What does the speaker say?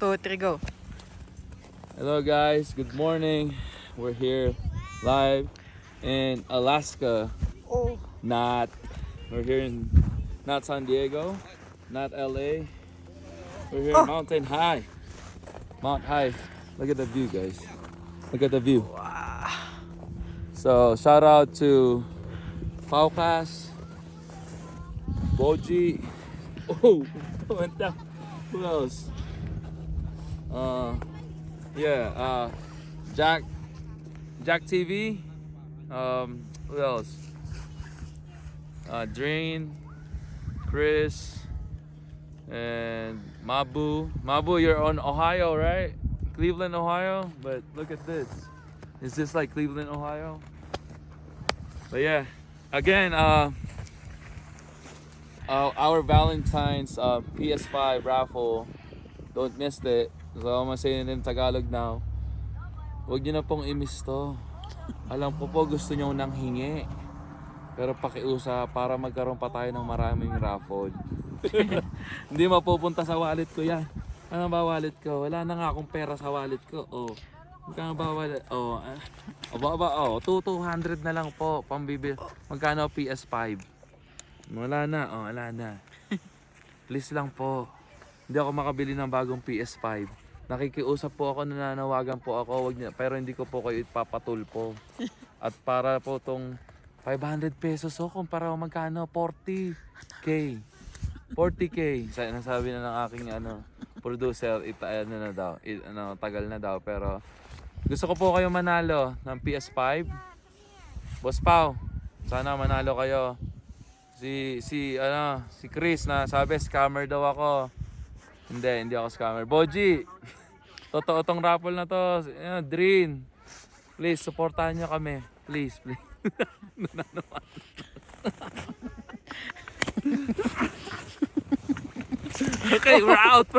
2, 3, go. Hello guys, good morning. We're here live in Alaska. Oh. We're here in not San Diego, not LA. We're here in Mountain High. Mount High. Look at the view, guys. Look at the view. Wow. So shout out to Faucas, Boji. Oh, went down. Who else? Jack TV. Who else? Drain, Chris, and Mabu. Mabu, you're on Ohio, right? Cleveland, Ohio. But look at this. Is this like Cleveland, Ohio? But yeah, again, our Valentine's PS5 raffle. Don't miss it. So I'm gonna say it in Tagalog now. Huwag niyo na pong i-miss to. Alam ko po gusto niyo nang hingi. Pero pakiusa para magkaroon pa tayo ng maraming raffle. Hindi mapupunta sa wallet ko yan. Ano ba wallet ko? Wala na nga akong pera sa wallet ko. Oh. Magkano ba wallet? Oh. 200 na lang po pambibil. Magkano PS5? Wala na. Oh, wala na. Please lang po. Hindi ako makabili ng bagong PS5. Nakikiusap po ako, nananawagan po ako, wag niya, pero hindi ko po kayo ipapatulpo. At para po tong 500 pesos kumpara magkano? 40k. 40k. Nasabi na ng aking producer, tagal na daw, pero gusto ko po kayo manalo ng PS5. Boss Pao, sana manalo kayo. Si Chris na sabi scammer daw ako. Hindi ako scammer. Boji, totoo tong raffle na to. Dream, please, supportahan nyo kami. Please. Okay, we're out.